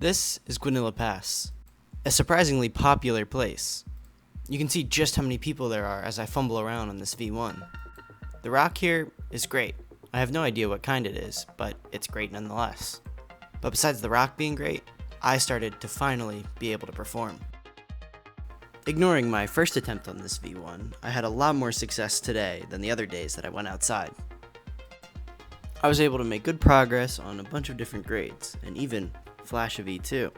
This is Guanella Pass, a surprisingly popular place. You can see just how many people there are as I fumble around on this V1. The rock here is great. I have no idea what kind it is, but it's great nonetheless. But besides the rock being great, I started to finally be able to perform. Ignoring my first attempt on this V1, I had a lot more success today than the other days that I went outside. I was able to make good progress on a bunch of different grades, and even flash a V2.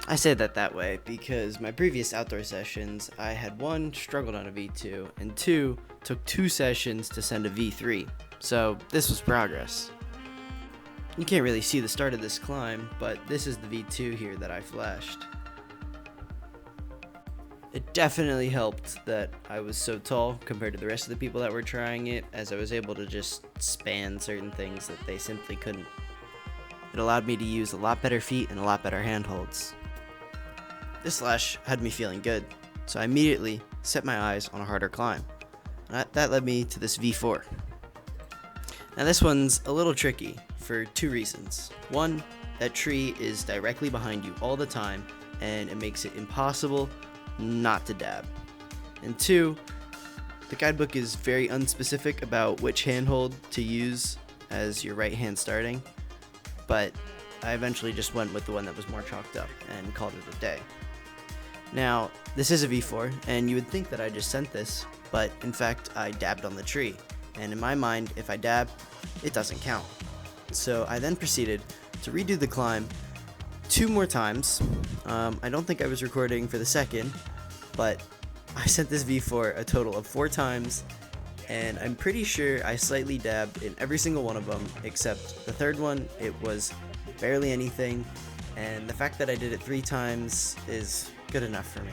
I say that way because my previous outdoor sessions, I had 1, struggled on a V2, and 2, took 2 sessions to send a V3, so this was progress. You can't really see the start of this climb, but this is the V2 here that I flashed. It definitely helped that I was so tall compared to the rest of the people that were trying it, as I was able to just span certain things that they simply couldn't. It allowed me to use a lot better feet and a lot better handholds. This slash had me feeling good, so I immediately set my eyes on a harder climb. And that led me to this V4. Now this one's a little tricky for 2 reasons. 1, that tree is directly behind you all the time, and it makes it impossible not to dab. And 2, the guidebook is very unspecific about which handhold to use as your right hand starting, but I eventually just went with the one that was more chalked up and called it a day. Now, this is a V4, and you would think that I just sent this, but in fact I dabbed on the tree, and in my mind, if I dab, it doesn't count. So I then proceeded to redo the climb 2 more times. I don't think I was recording for the second, but I sent this V4 a total of 4 times, and I'm pretty sure I slightly dabbed in every single one of them, except the third one, it was barely anything, and the fact that I did it 3 times is good enough for me.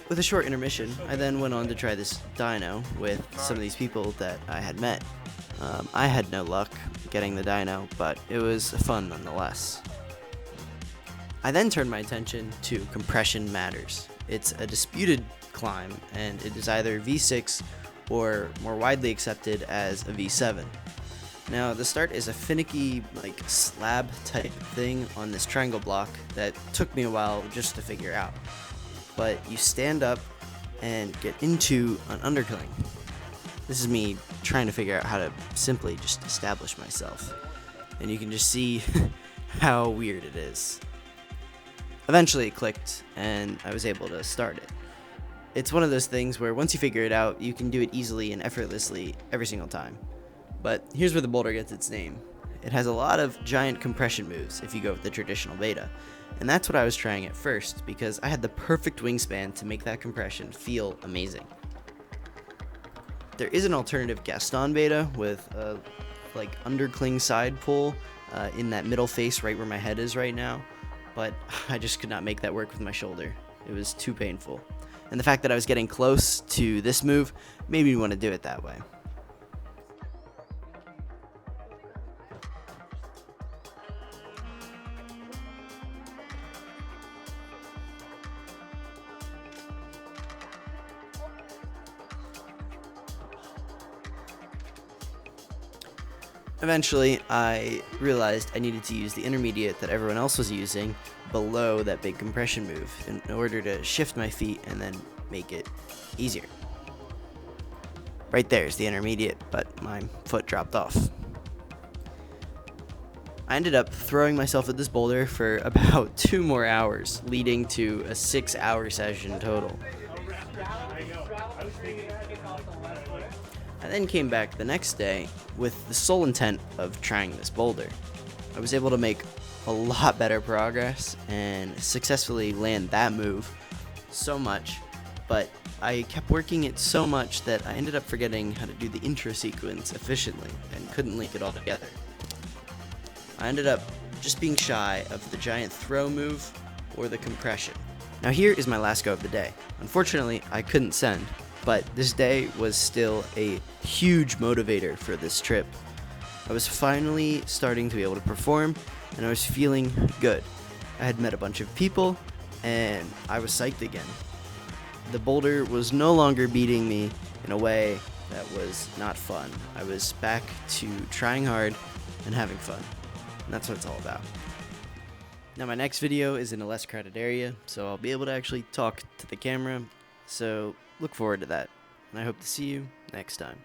With a short intermission, I then went on to try this dyno with some of these people that I had met. I had no luck getting the dyno, but it was fun nonetheless. I then turned my attention to compression matters. It's a disputed climb, and it is either V6 or more widely accepted as a V7. Now, the start is a finicky, slab type thing on this triangle block that took me a while just to figure out. But you stand up and get into an undercling. This is me trying to figure out how to simply just establish myself. And you can just see how weird it is. Eventually it clicked, and I was able to start it. It's one of those things where once you figure it out, you can do it easily and effortlessly every single time. But here's where the boulder gets its name. It has a lot of giant compression moves if you go with the traditional beta. And that's what I was trying at first, because I had the perfect wingspan to make that compression feel amazing. There is an alternative Gaston beta with a undercling side pull in that middle face right where my head is right now, but I just could not make that work with my shoulder. It was too painful. And the fact that I was getting close to this move made me want to do it that way. Eventually, I realized I needed to use the intermediate that everyone else was using below that big compression move in order to shift my feet and then make it easier. Right there is the intermediate, but my foot dropped off. I ended up throwing myself at this boulder for about 2 more hours, leading to a 6-hour session total. I then came back the next day with the sole intent of trying this boulder. I was able to make a lot better progress and successfully land that move so much, but I kept working it so much that I ended up forgetting how to do the intro sequence efficiently and couldn't link it all together. I ended up just being shy of the giant throw move or the compression. Now here is my last go of the day. Unfortunately, I couldn't send, but this day was still a huge motivator for this trip. I was finally starting to be able to perform, and I was feeling good. I had met a bunch of people, and I was psyched again. The boulder was no longer beating me in a way that was not fun. I was back to trying hard and having fun. And that's what it's all about. Now my next video is in a less crowded area, so I'll be able to actually talk to the camera, so look forward to that, and I hope to see you next time.